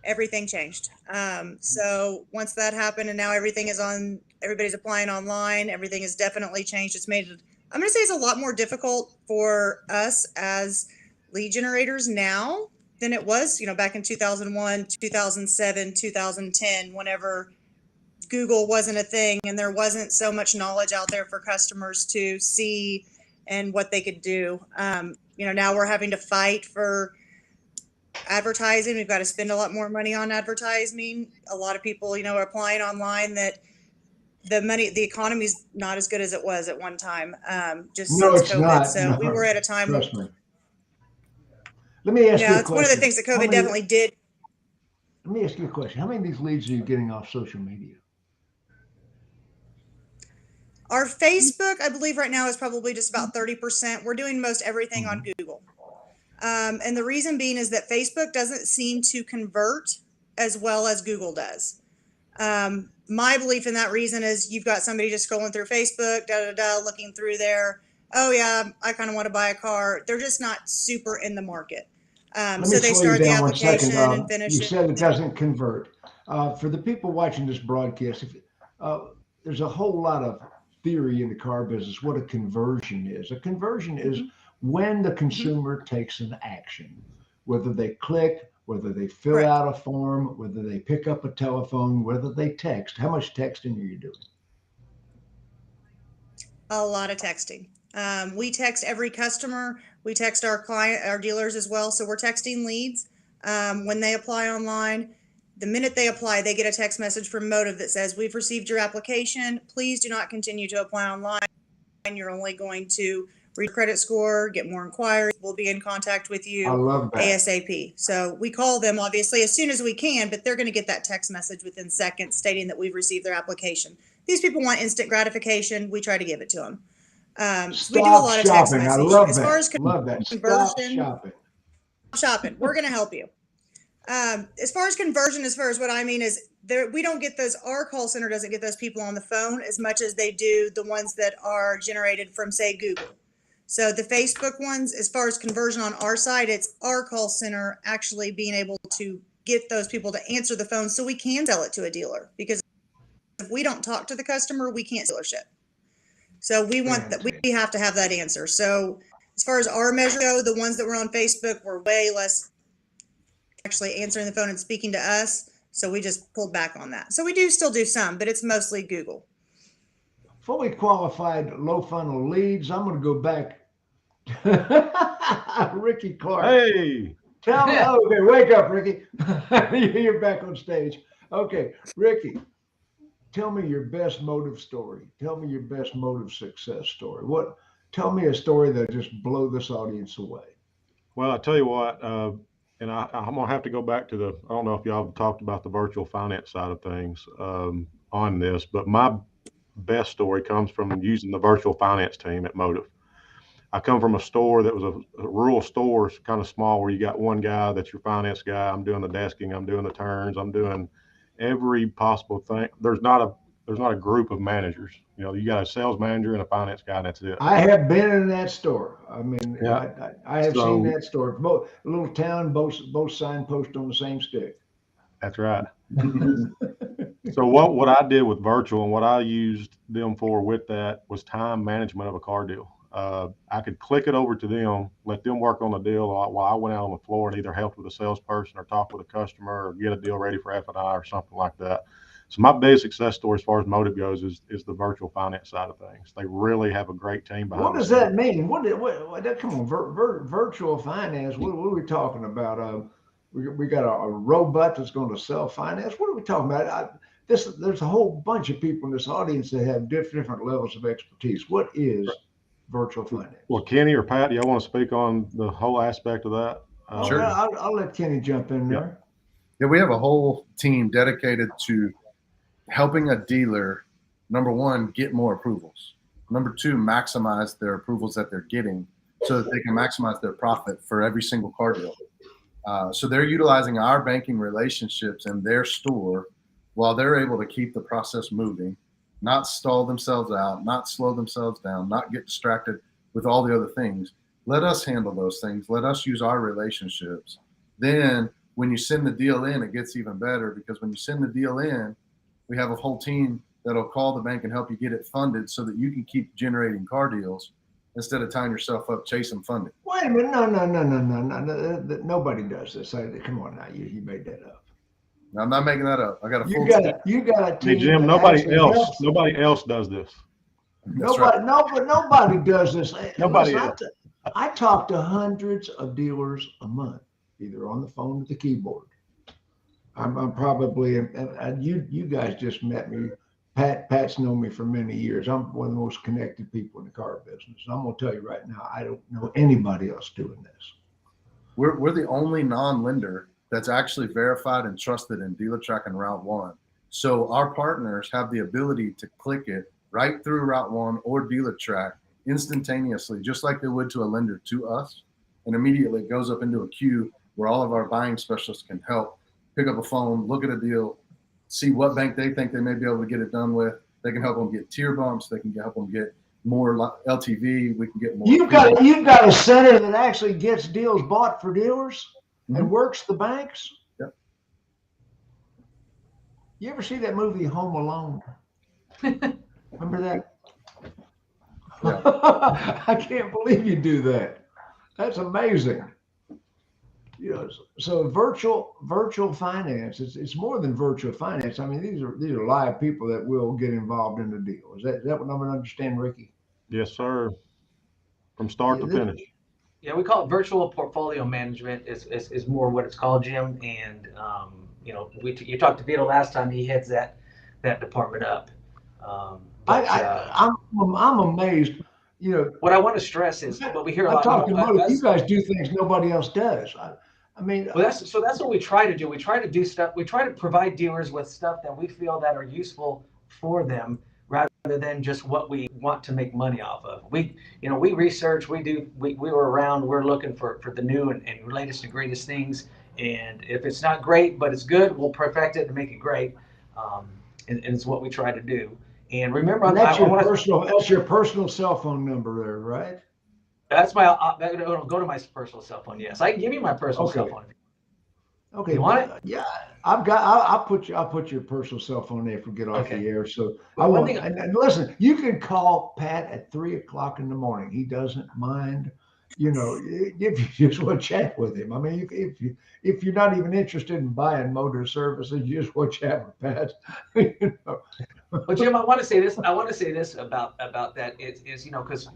everything changed. So once that happened, and now everything is on, everybody's applying online. Everything has definitely changed. It's made it, I'm going to say, it's a lot more difficult for us as lead generators now than it was, back in 2001, 2007, 2010, whenever Google wasn't a thing and there wasn't so much knowledge out there for customers to see and what they could do. Now we're having to fight for advertising. We've got to spend a lot more money on advertising. A lot of people, are applying online, that the economy's not as good as it was at one time. Just No, since it's COVID. not. So No. we were at a time. Trust me. Let me ask you a It's question. one of the things that COVID definitely did. Let me ask you a question. How many of these leads are you getting off social media? Our Facebook, I believe right now, is probably just about 30%. We're doing most everything on Google. And the reason being is that Facebook doesn't seem to convert as well as Google does. My belief in that reason is you've got somebody just scrolling through Facebook, looking through there. Oh yeah, I kind of want to buy a car. They're just not super in the market. So they start the application and finish it. You said it doesn't convert. For the people watching this broadcast, there's a whole lot of theory in the car business what a conversion is. A conversion is when the consumer takes an action, whether they click, whether they fill out a form, whether they pick up a telephone, whether they text. How much texting are you doing? A lot of texting. We text every customer. We text our dealers as well. So we're texting leads when they apply online. The minute they apply, they get a text message from MOTiiV that says, "We've received your application. Please do not continue to apply online. You're only going to read credit score, get more inquiries. We'll be in contact with you ASAP." So we call them, obviously, as soon as we can, but they're going to get that text message within seconds stating that we've received their application. These people want instant gratification. We try to give it to them. So we do a lot of text messaging. I love as that. far as Love that. conversion, shopping. We're going to help you. As far as conversion, as far as what I mean is, we don't get those. Our call center doesn't get those people on the phone as much as they do the ones that are generated from, say, Google. So the Facebook ones, as far as conversion on our side, it's our call center actually being able to get those people to answer the phone so we can sell it to a dealer. Because if we don't talk to the customer, we can't dealership. So we want that. We have to have that answer. So as far as our measure go, the ones that were on Facebook were way less actually answering the phone and speaking to us. So we just pulled back on that. So we do still do some, but it's mostly Google. Fully qualified low funnel leads. I'm going to go back. Rickey Clark. Hey. Tell me. Oh, okay, wake up, Rickey. You're back on stage. Okay, Rickey, tell me your best MOTiiV story. Tell me your best MOTiiV success story. Tell me a story that just blow this audience away. Well, I tell you what, and I'm gonna have to go back to I don't know if y'all have talked about the virtual finance side of things on this, but my best story comes from using the virtual finance team at MOTiiV. I come from a store that was a rural store, kind of small, where you got one guy that's your finance guy. I'm doing the desking, I'm doing the turns, I'm doing every possible thing. There's not a group of managers. You know, you got a sales manager and a finance guy, and that's it. I have been in that store. I mean, Yeah. I have So- seen that store. Both a little town, both signposts on the same stick. That's right. So what I did with virtual and what I used them for with that was time management of a car deal. I could click it over to them, let them work on the deal while I went out on the floor and either helped with a salesperson or talk with a customer or get a deal ready for F&I or something like that. So my biggest success story as far as MOTiiV goes is the virtual finance side of things. They really have a great team behind. What does that mean? What come on, virtual finance? What are we talking about? We got a robot that's going to sell finance. What are we talking about? There's a whole bunch of people in this audience that have different levels of expertise. What is virtual finance? Well, Kenny or Pat, do y'all want to speak on the whole aspect of that? Sure. I'll let Kenny jump in there. Yeah, we have a whole team dedicated to helping a dealer, number one, get more approvals. Number two, maximize their approvals that they're getting so that they can maximize their profit for every single car deal. So they're utilizing our banking relationships in their store while they're able to keep the process moving, not stall themselves out, not slow themselves down, not get distracted with all the other things. Let us handle those things. Let us use our relationships. Then when you send the deal in, it gets even better, because when you send the deal in, we have a whole team that'll call the bank and help you get it funded so that you can keep generating car deals instead of tying yourself up chasing funding. Wait a minute. No. Nobody does this. Come on now. You made that up. Now, I'm not making that up. I got a full You got a team. Hey, Jim, that nobody actually else helps. does this. Nobody does this. Nobody Listen, else. I talk to hundreds of dealers a month, either on the phone or the keyboard. I'm probably, and you guys just met me. Pat's known me for many years. I'm one of the most connected people in the car business. I'm going to tell you right now, I don't know anybody else doing this. We're the only non-lender that's actually verified and trusted in DealerTrack and Route 1. So our partners have the ability to click it right through Route 1 or DealerTrack instantaneously, just like they would to a lender to us. And immediately it goes up into a queue where all of our buying specialists can help pick up a phone, look at a deal, see what bank they think they may be able to get it done with. They can help them get tier bumps. They can help them get more LTV. We can get more. You've got a center that actually gets deals bought for dealers and works the banks. Yep. You ever see that movie Home Alone? Remember that? Yeah. I can't believe you do that. That's amazing. You know, so virtual finance, it's more than virtual finance. I mean, these are live people that will get involved in the deal. Is that what I'm going to understand, Rickey? Yes, sir. From start to finish. Yeah, we call it virtual portfolio management is more what it's called, Jim. And you know, you talked to Vito last time. He heads that department up. I'm amazed. You know, what I want to stress is what we hear a lot. You guys do things nobody else does. I mean, well, that's what we try to do. We try to do stuff. We try to provide dealers with stuff that we feel that are useful for them, rather than just what we want to make money off of. We research. We were around. We're looking for the new and latest and greatest things. And if it's not great, but it's good, we'll perfect it and make it great. And it's what we try to do. And remember, that's your personal cell phone number there, right? That's my. Go to my personal cell phone. Yes, I can give you my personal cell phone. Okay. You want it? Yeah, I'll put your personal cell phone there if we get off the air. So and listen, you can call Pat at 3:00 in the morning. He doesn't mind. You know, if you just want to chat with him. I mean, if you're not even interested in buying motor services, you just want to chat with Pat. You know. But Jim, I want to say this. About that. Is because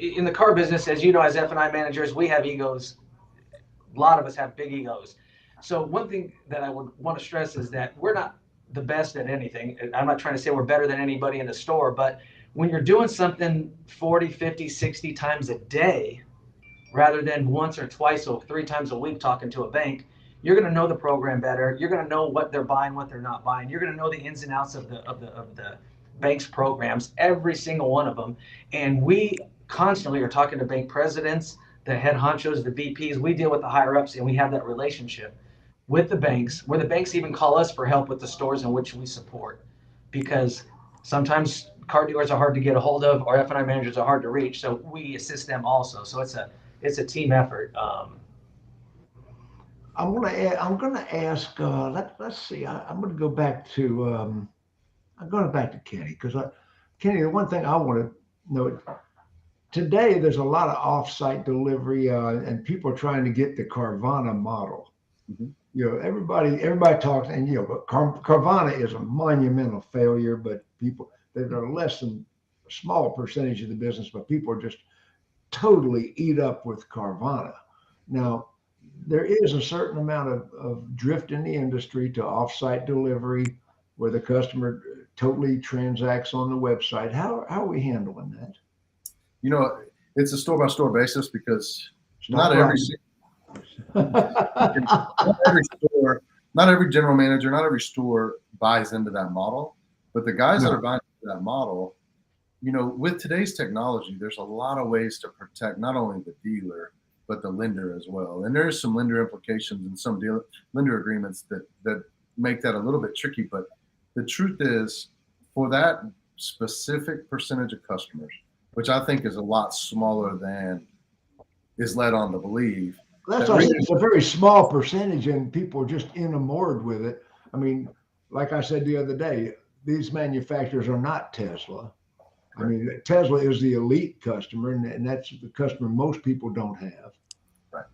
in the car business, as you know, as F&I managers, we have egos. A lot of us have big egos. So one thing that I would want to stress is that we're not the best at anything. I'm not trying to say we're better than anybody in the store, but when you're doing something 40, 50, 60 times a day, rather than once or twice or 3 times a week talking to a bank, you're going to know the program better. You're going to know what they're buying, what they're not buying. You're going to know the ins and outs of the bank's programs, every single one of them. And we constantly are talking to bank presidents, the head honchos, the VPs. We deal with the higher ups, and we have that relationship with the banks, where the banks even call us for help with the stores in which we support, because sometimes car dealers are hard to get a hold of, or F&I managers are hard to reach. So we assist them also. So it's a team effort. I'm gonna ask. Let's see. I'm gonna go back to. I'm going back to Kenny because Kenny, the one thing I want to know today, there's a lot of off-site delivery, and people are trying to get the Carvana model. Mhm. You know, everybody talks, and but Carvana is a monumental failure. But people, they're less than a small percentage of the business, but people are just totally eat up with Carvana. Now, there is a certain amount of drift in the industry to offsite delivery where the customer totally transacts on the website. How are we handling that? You know, it's a store by store basis because Stop not every store, not every general manager, not every store buys into that model. But the guys that are buying into that model, with today's technology, there's a lot of ways to protect not only the dealer, but the lender as well. And there's some lender implications and some lender agreements that make that a little bit tricky. But the truth is, for that specific percentage of customers, which I think is a lot smaller than is led on to believe. That's why it's a very small percentage, and people are just enamored with it. I mean, like I said the other day, these manufacturers are not Tesla. I mean, Tesla is the elite customer, and that's the customer most people don't have. Right.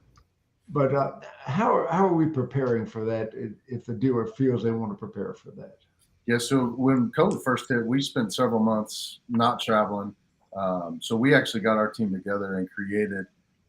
But how are we preparing for that if the dealer feels they want to prepare for that? Yeah, so when COVID first hit, we spent several months not traveling. So we actually got our team together and created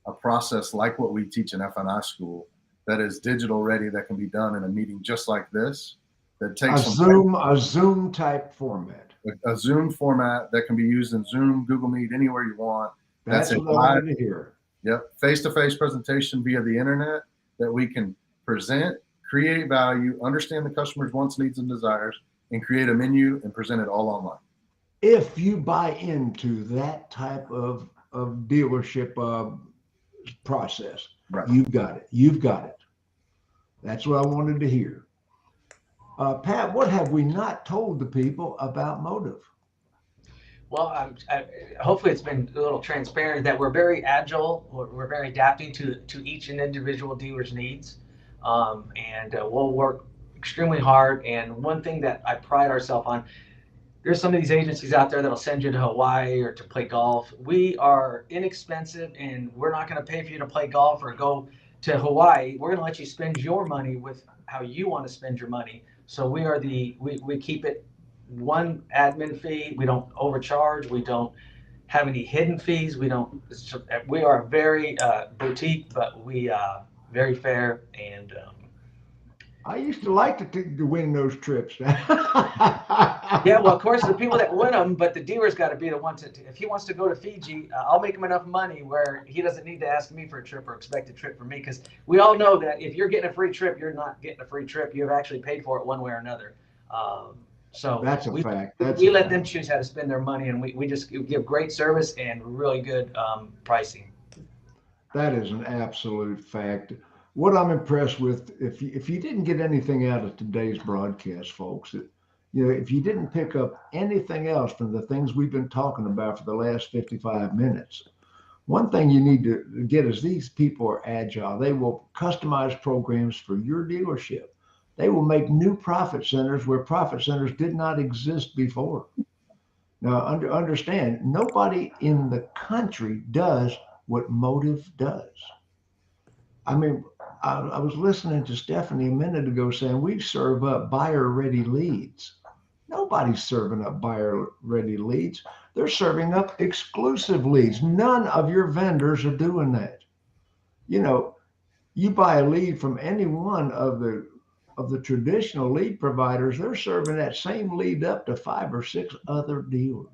a process like what we teach in F&I school that is digital ready, that can be done in a meeting just like this. That takes a Zoom type format. A Zoom format that can be used in Zoom, Google Meet, anywhere you want. That's what I wanted to hear. Yep, face-to-face presentation via the internet that we can present, create value, understand the customer's wants, needs, and desires, and create a menu and present it all online. If you buy into that type of dealership process, right. You've got it. You've got it. That's what I wanted to hear. Pat, what have we not told the people about MOTiiV? Well, hopefully it's been a little transparent that we're very agile. We're very adapting to each and individual dealer's needs, and we'll work extremely hard. And one thing that I pride ourselves on, there's some of these agencies out there that'll send you to Hawaii or to play golf. We are inexpensive, and we're not going to pay for you to play golf or go to Hawaii. We're going to let you spend your money with how you want to spend your money. So we keep it one admin fee. We don't overcharge. We don't have any hidden fees. We are very boutique, but we very fair. And I used to like to win those trips. yeah, well, of course, the people that win them, but the dealer's got to be the one to. If he wants to go to Fiji, I'll make him enough money where he doesn't need to ask me for a trip or expect a trip from me. Because we all know that if you're getting a free trip, you're not getting a free trip. You've actually paid for it one way or another. So that's a fact. We let them choose how to spend their money, and we just give great service and really good pricing. That is an absolute fact. What I'm impressed with, if you didn't get anything out of today's broadcast, folks, if you didn't pick up anything else from the things we've been talking about for the last 55 minutes, one thing you need to get is these people are agile. They will customize programs for your dealership. They will make new profit centers where profit centers did not exist before. Now, understand, nobody in the country does what MOTiiV does. I mean, I was listening to Stephanie a minute ago saying we serve up buyer-ready leads. Nobody's serving up buyer-ready leads. They're serving up exclusive leads. None of your vendors are doing that. You buy a lead from any one of the traditional lead providers, they're serving that same lead up to 5 or 6 other dealers.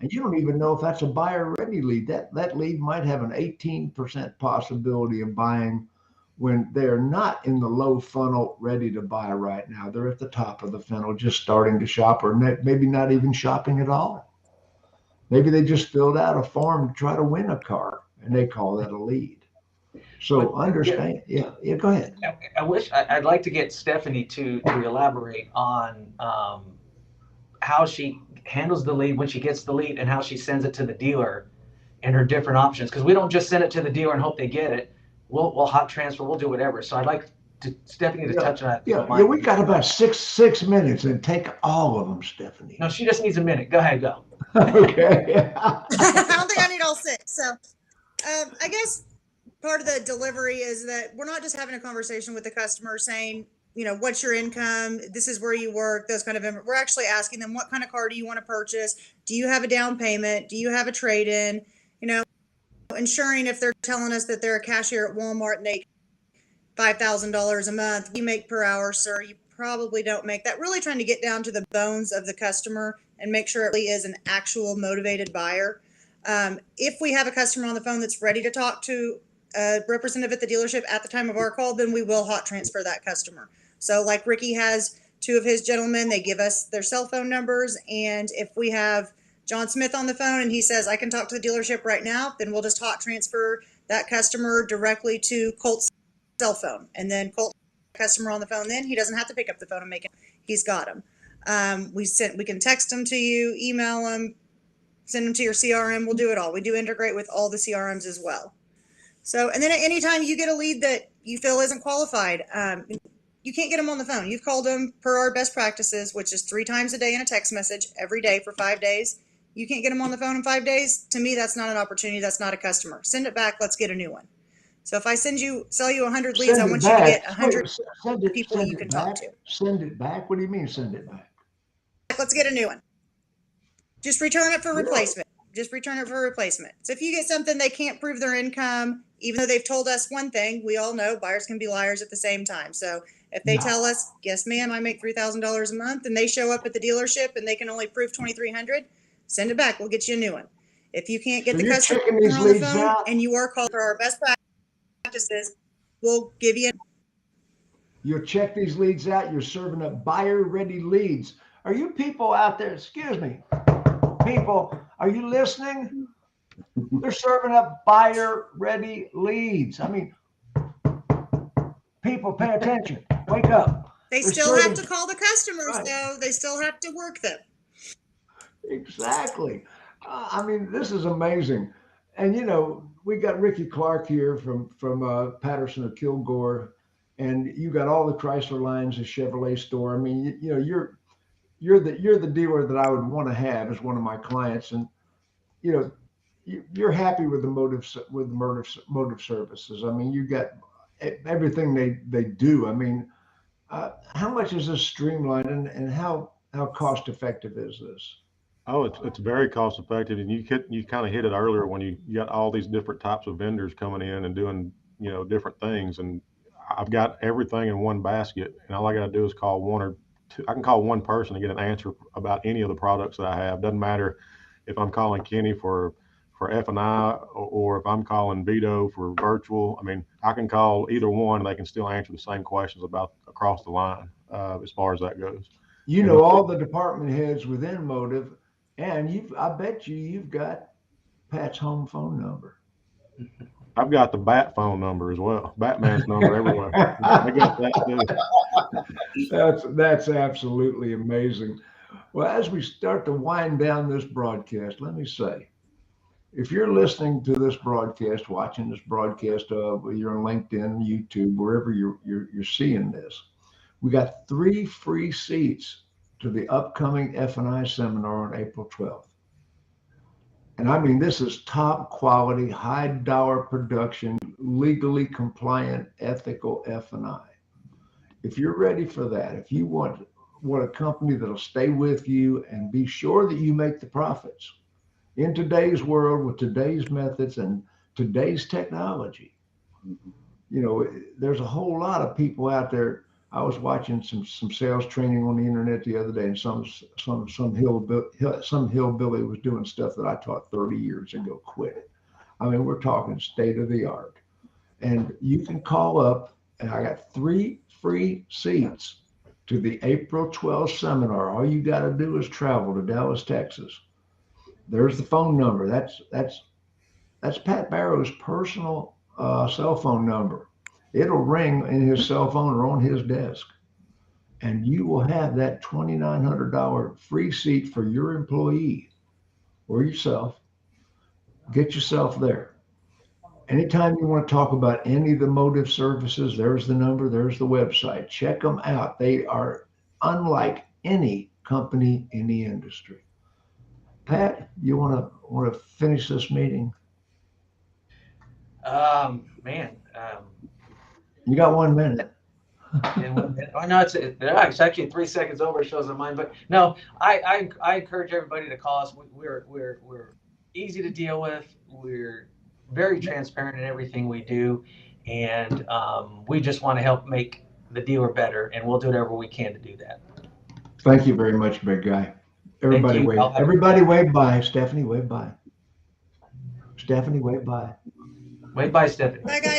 And you don't even know if that's a buyer-ready lead. That lead might have an 18% possibility of buying when they're not in the low funnel ready to buy right now. They're at the top of the funnel just starting to shop, or maybe not even shopping at all. Maybe they just filled out a form to try to win a car, and they call that a lead. So understand. Yeah, go ahead. I'd like to get Stephanie to elaborate on how she handles the lead when she gets the lead and how she sends it to the dealer and her different options. Because we don't just send it to the dealer and hope they get it. We'll hot transfer, we'll do whatever. So I'd like Stephanie to touch on that. Yeah, we got about six minutes and take all of them, Stephanie. No, she just needs a minute. Go ahead, go. Okay. I don't think I need all 6. So I guess part of the delivery is that we're not just having a conversation with the customer saying, what's your income? This is where you work, those kind of, we're actually asking them, what kind of car do you want to purchase? Do you have a down payment? Do you have a trade-in? Ensuring if they're telling us that they're a cashier at Walmart and they $5,000 a month, you make per hour, sir, you probably don't make that. Really trying to get down to the bones of the customer and make sure it really is an actual motivated buyer. If we have a customer on the phone that's ready to talk to a representative at the dealership at the time of our call, then we will hot transfer that customer. So like Rickey has 2 of his gentlemen, they give us their cell phone numbers. And if we have John Smith on the phone and he says, I can talk to the dealership right now, then we'll just hot transfer that customer directly to Colt's cell phone. And then Colt customer on the phone, then he doesn't have to pick up the phone and make it. He's got them. We can text them to you, email them, send them to your CRM. We'll do it all. We do integrate with all the CRMs as well. So, and then at any time you get a lead that you feel isn't qualified, you can't get them on the phone. You've called them per our best practices, which is 3 times a day in a text message every day for 5 days. You can't get them on the phone in 5 days. To me, that's not an opportunity. That's not a customer. Send it back. Let's get a new one. So if I sell you 100 leads, I want you to get 100 people you can talk to. Send it back? What do you mean send it back? Let's get a new one. Just return it for replacement. Just return it for replacement. So if you get something they can't prove their income, even though they've told us one thing, we all know buyers can be liars at the same time. So if they tell us, yes, ma'am, I make $3,000 a month, and they show up at the dealership and they can only prove 2,300, send it back. We'll get you a new one. If you can't get the customer on the phone and you are called for our best practices, we'll give you. You'll check these leads out. You're serving up buyer-ready leads. Are you people out there? Excuse me, people. Are you listening? They're serving up buyer-ready leads. I mean, people, pay attention. Wake up. They still have to call the customers, though. They still have to work them. Exactly. I mean, this is amazing. And, we got Rickey Clark here from Patterson or Kilgore, and you got all the Chrysler lines, the Chevrolet store. I mean, you're the dealer that I would want to have as one of my clients, and you're happy with the MOTiiV services. I mean, you got everything they do. I mean, how much is this streamlined, and how cost effective is this? Oh, it's very cost effective, and you kind of hit it earlier when you got all these different types of vendors coming in and doing different things, and I've got everything in one basket, and all I got to do is call one or two. I can call one person to get an answer about any of the products that I have. Doesn't matter if I'm calling Kenny for F&I or if I'm calling Vito for virtual. I mean, I can call either one, and they can still answer the same questions about across the line as far as that goes. All the department heads within MOTiiV. And I bet you've got Pat's home phone number. I've got the Bat phone number as well. Batman's number everywhere. I got that too. That's absolutely amazing. Well, as we start to wind down this broadcast, let me say, if you're listening to this broadcast, watching this broadcast, whether you're on LinkedIn, YouTube, wherever you're seeing this, we got 3 free seats to the upcoming F&I seminar on April 12th. And I mean, this is top quality, high dollar production, legally compliant, ethical F&I. If you're ready for that, if you want a company that'll stay with you and be sure that you make the profits in today's world with today's methods and today's technology, there's a whole lot of people out there. I was watching some sales training on the internet the other day, and some hillbilly was doing stuff that I taught 30 years ago. Quit it. I mean, we're talking state of the art. And you can call up, and I got 3 free seats to the April 12th seminar. All you got to do is travel to Dallas, Texas. There's the phone number. That's Pat Barrows' personal cell phone number. It'll ring in his cell phone or on his desk. and you will have that $2,900 free seat for your employee or yourself. Get yourself there. Anytime you want to talk about any of the MOTiiV services, there's the number, there's the website. Check them out. They are unlike any company in the industry. Pat, you want to finish this meeting? Man. You got 1 minute. Oh no, it's actually 3 seconds over. It shows on mine, but no, I encourage everybody to call us. We're easy to deal with. We're very transparent in everything we do, and we just want to help make the dealer better, and we'll do whatever we can to do that. Thank you very much, big guy. Everybody you. wave. Everybody wave by. Stephanie, wave by. Stephanie, wave by. Wave by, Stephanie. Bye, guys.